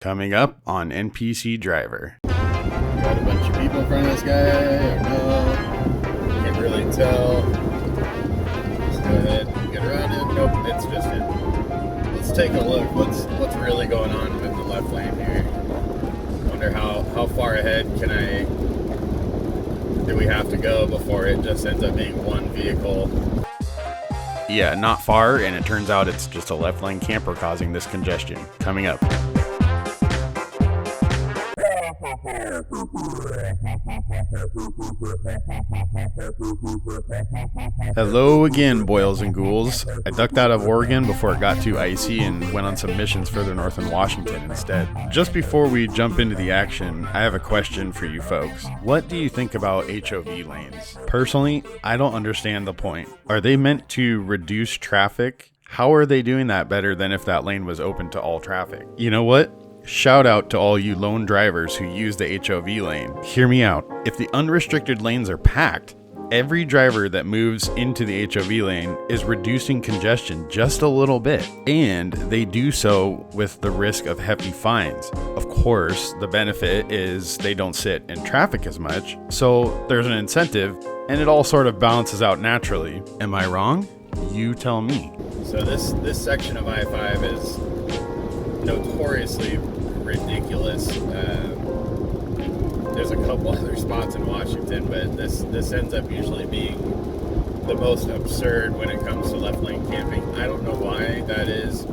Coming up on NPC Driver. Got a bunch of people in front of this guy, or no? Can't really tell. Let's go ahead and get around him. Nope, it's just him. Let's take a look. What's really going on with the left lane here? Wonder how far ahead do we have to go before it just ends up being one vehicle? Yeah, not far, and it turns out it's just a left lane camper causing this congestion. Coming up. Hello again, boils and ghouls. I ducked out of Oregon before it got too icy and went on some missions further north in Washington instead. Just before we jump into the action, I have a question for you folks. What do you think about HOV lanes? Personally, I don't understand the point. Are they meant to reduce traffic? How are they doing that better than if that lane was open to all traffic? You know what? Shout out to all you lone drivers who use the HOV lane. Hear me out. If the unrestricted lanes are packed, every driver that moves into the HOV lane is reducing congestion just a little bit, and they do so with the risk of hefty fines. Of course, the benefit is they don't sit in traffic as much, so there's an incentive, and it all sort of balances out naturally. Am I wrong? You tell me. So this section of I-5 is notoriously ridiculous. There's a couple other spots in Washington, but this ends up usually being the most absurd when it comes to left lane camping. I don't know why that is.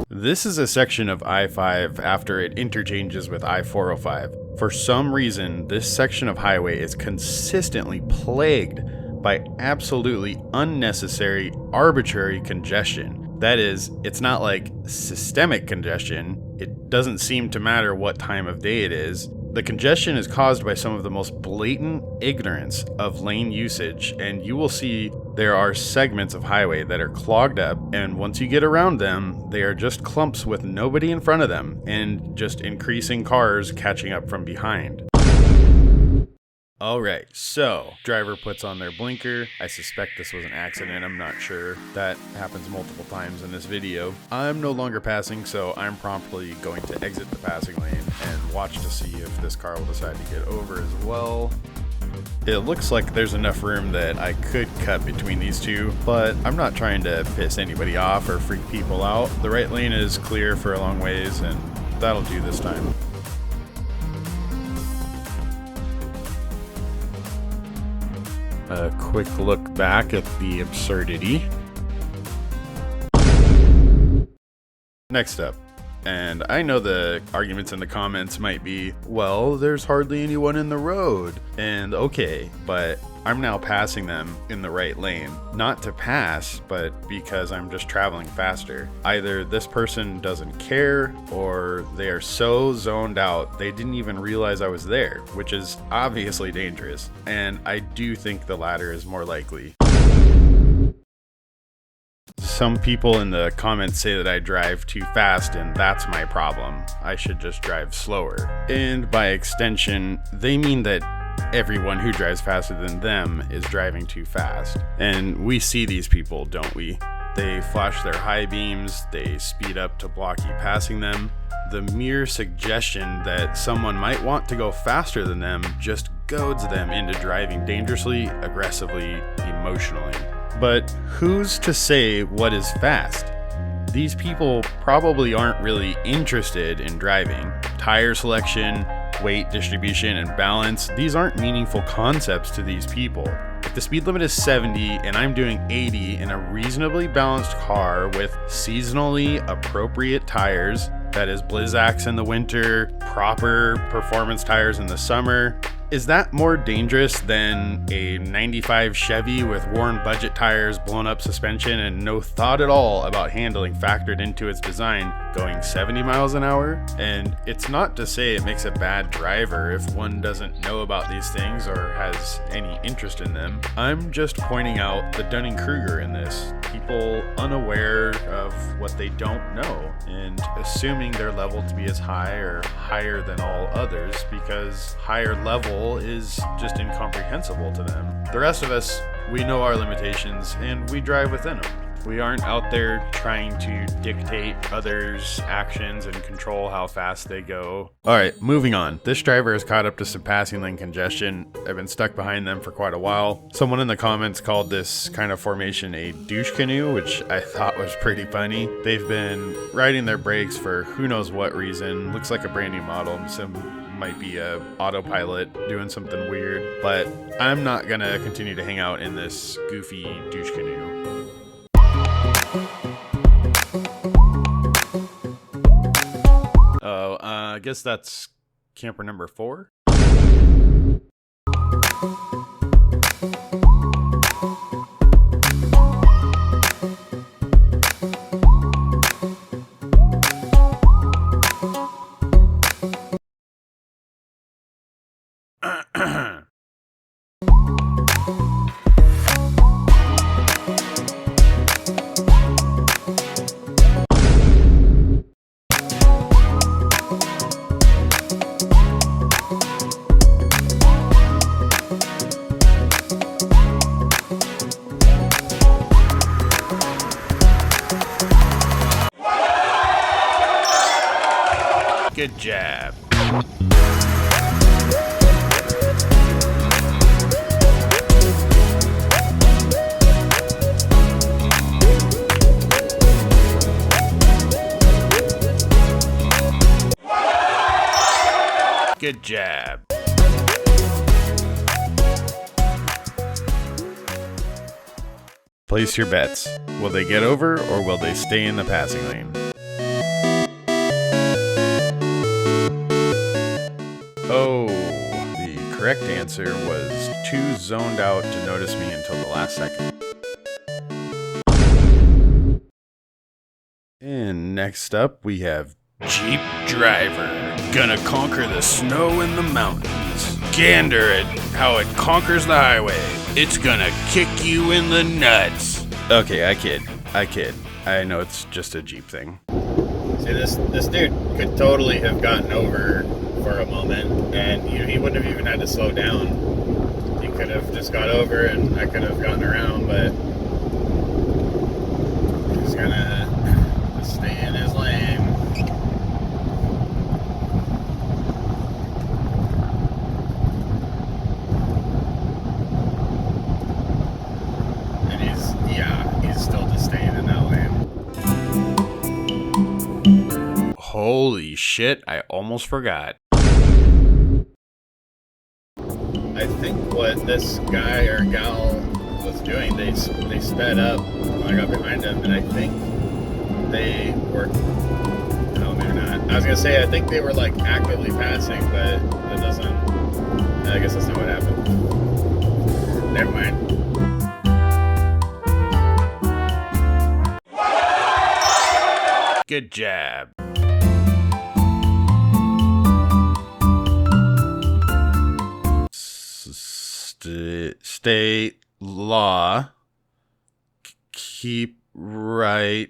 This is a section of I-5 after it interchanges with I-405. For some reason, this section of highway is consistently plagued by absolutely unnecessary, arbitrary congestion. That is, it's not like systemic congestion. It doesn't seem to matter what time of day it is. The congestion is caused by some of the most blatant ignorance of lane usage, and you will see there are segments of highway that are clogged up, and once you get around them, they are just clumps with nobody in front of them, and just increasing cars catching up from behind. Alright, so driver puts on their blinker. I suspect this was an accident, I'm not sure. That happens multiple times in this video. I'm no longer passing, so I'm promptly going to exit the passing lane and watch to see if this car will decide to get over as well. It looks like there's enough room that I could cut between these two, but I'm not trying to piss anybody off or freak people out. The right lane is clear for a long ways, and that'll do this time. A quick look back at the absurdity. Next up, and I know the arguments in the comments might be, well, there's hardly anyone in the road. And okay, but I'm now passing them in the right lane. Not to pass, but because I'm just traveling faster. Either this person doesn't care, or they are so zoned out they didn't even realize I was there, which is obviously dangerous. And I do think the latter is more likely. Some people in the comments say that I drive too fast, and that's my problem. I should just drive slower. And by extension, they mean that everyone who drives faster than them is driving too fast. And we see these people, don't we? They flash their high beams, they speed up to block you passing them. The mere suggestion that someone might want to go faster than them just goads them into driving dangerously, aggressively, emotionally. But who's to say what is fast? These people probably aren't really interested in driving. Tire selection, weight distribution, and balance, these aren't meaningful concepts to these people. If the speed limit is 70 and I'm doing 80 in a reasonably balanced car with seasonally appropriate tires, that is Blizzaks in the winter, proper performance tires in the summer, is that more dangerous than a 95 Chevy with worn budget tires, blown up suspension, and no thought at all about handling factored into its design, going 70 miles an hour? And it's not to say it makes a bad driver if one doesn't know about these things or has any interest in them. I'm just pointing out the Dunning-Kruger in this. People unaware of what they don't know and assuming their level to be as high or higher than all others because higher level is just incomprehensible to them. The rest of us, we know our limitations and we drive within them. We aren't out there trying to dictate others' actions and control how fast they go. Alright, moving on. This driver is caught up to some passing lane congestion. I've been stuck behind them for quite a while. Someone in the comments called this kind of formation a douche canoe, which I thought was pretty funny. They've been riding their brakes for who knows what reason. Looks like a brand new model. Might be a autopilot doing something weird, but I'm not gonna continue to hang out in this goofy douche canoe. Oh, I guess that's camper number 4. Good job. Good job. Place your bets. Will they get over or will they stay in the passing lane? Oh, the correct answer was too zoned out to notice me until the last second. And next up we have Jeep Driver. Gonna conquer the snow in the mountains. Gander at how it conquers the highway. It's gonna kick you in the nuts. Okay, I kid. I know it's just a Jeep thing. See, this dude could totally have gotten over for a moment, and he wouldn't have even had to slow down. He could have just got over, and I could have gotten around, but he's gonna just stay in his lane. And he's still just staying in that lane. Holy shit, I almost forgot. I think what this guy or gal was doing, they sped up when I got behind them, and I think they were, no, maybe not. I was gonna say, I think they were like actively passing, but that doesn't, I guess that's not what happened. Never mind. Good job. State law, keep right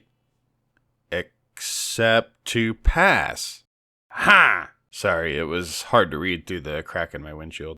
except to pass. Ha! Sorry, it was hard to read through the crack in my windshield.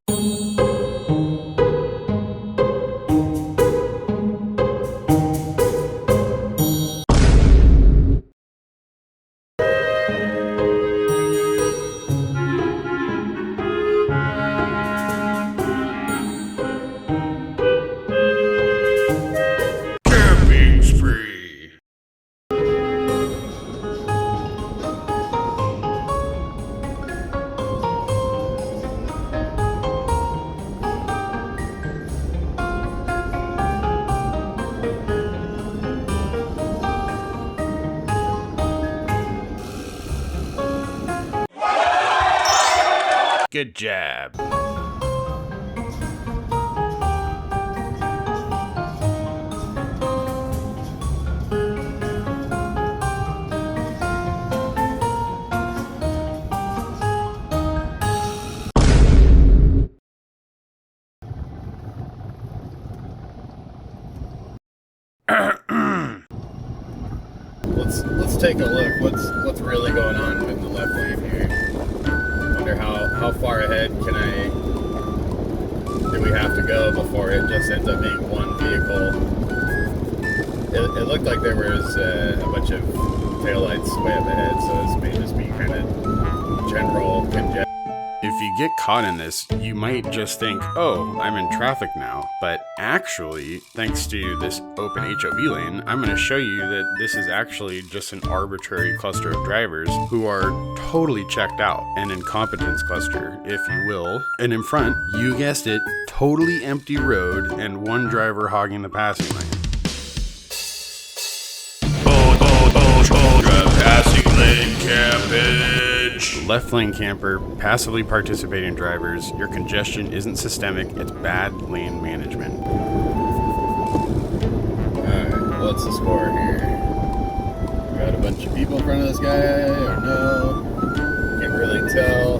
Good job. Let's take a look. What's really going on in the left lane here? Wonder how far ahead do we have to go before it just ends up being one vehicle It looked like there was a bunch of taillights way up ahead, so this may just be kind of general congestion. If you get caught in this, you might just think, oh, I'm in traffic now. But actually, thanks to this open HOV lane, I'm going to show you that this is actually just an arbitrary cluster of drivers who are totally checked out. An incompetence cluster, if you will. And in front, you guessed it, totally empty road and one driver hogging the passing lane. Passing lane campage. Left lane camper, passively participating drivers. Your congestion isn't systemic, it's bad lane management. Alright, what's the score here? Got a bunch of people in front of this guy, or no? Can't really tell.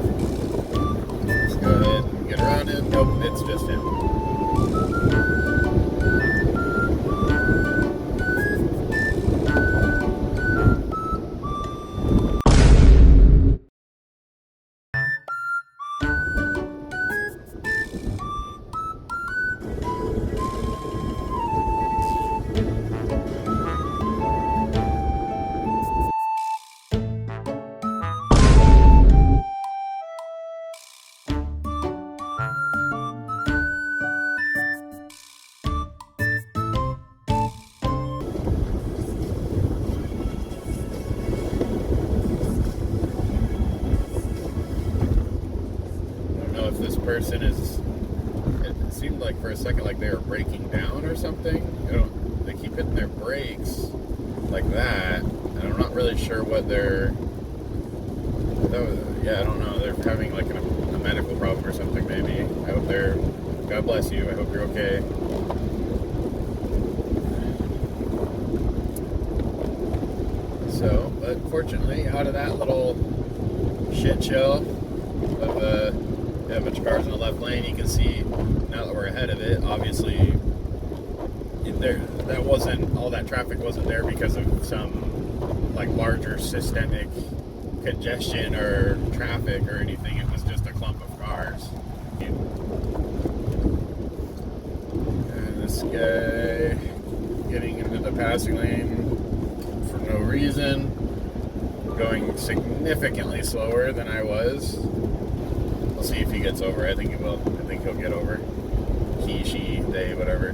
Let's go ahead and get around him. Nope, it's just him. If this person is, it seemed like for a second like they were breaking down or something. They keep hitting their brakes like that, and I'm not really sure what they're, I don't know, they're having like a medical problem or something maybe. I hope they're, God bless you, I hope you're okay. So, but fortunately, out of that little shit show of a bunch of cars in the left lane, you can see now that we're ahead of it, obviously that wasn't, all that traffic wasn't there because of some like larger systemic congestion or traffic or anything. It was just a clump of cars. And this guy getting into the passing lane for no reason, going significantly slower than I was. We'll see if he gets over. I think he will. I think he'll get over. He, she, they, whatever.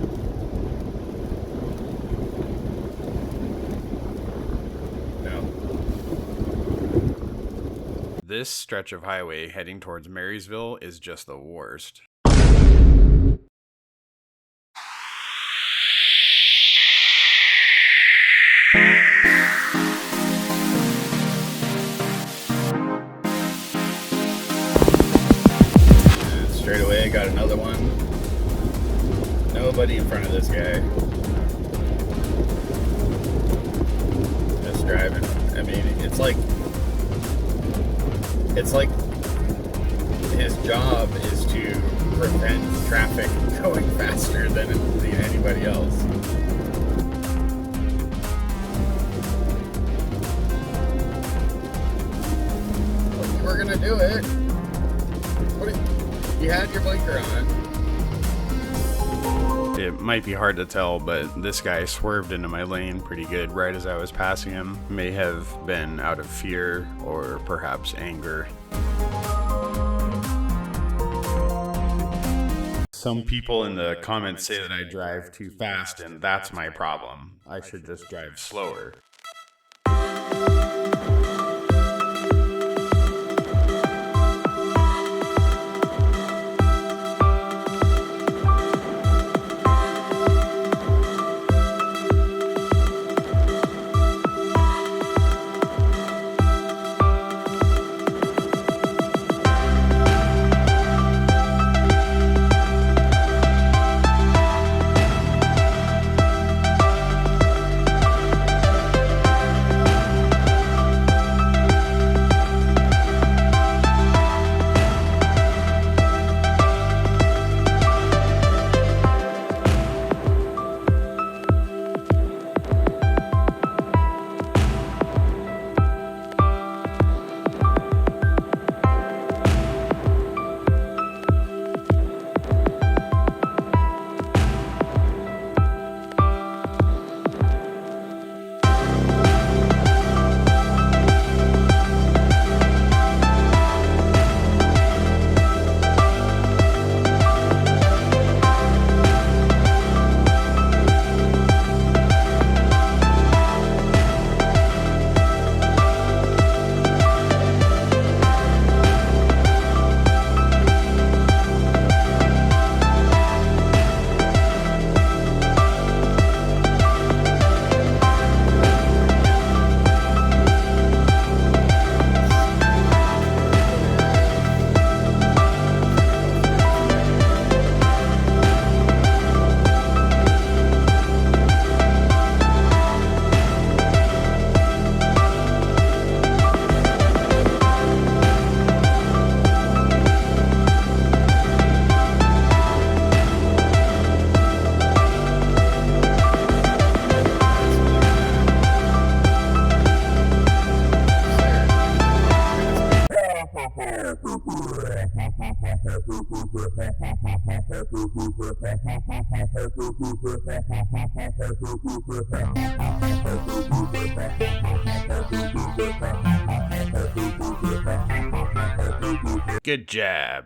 No. This stretch of highway heading towards Marysville is just the worst. Straight away, I got another one. Nobody in front of this guy. Just driving. I mean, it's like his job is to prevent traffic going faster than anybody else. We're gonna do it. You had your blinker on. It might be hard to tell, but this guy swerved into my lane pretty good right as I was passing him. May have been out of fear or perhaps anger. Some people in the comments say that I drive too fast, and that's my problem. I should just drive slower. Good job.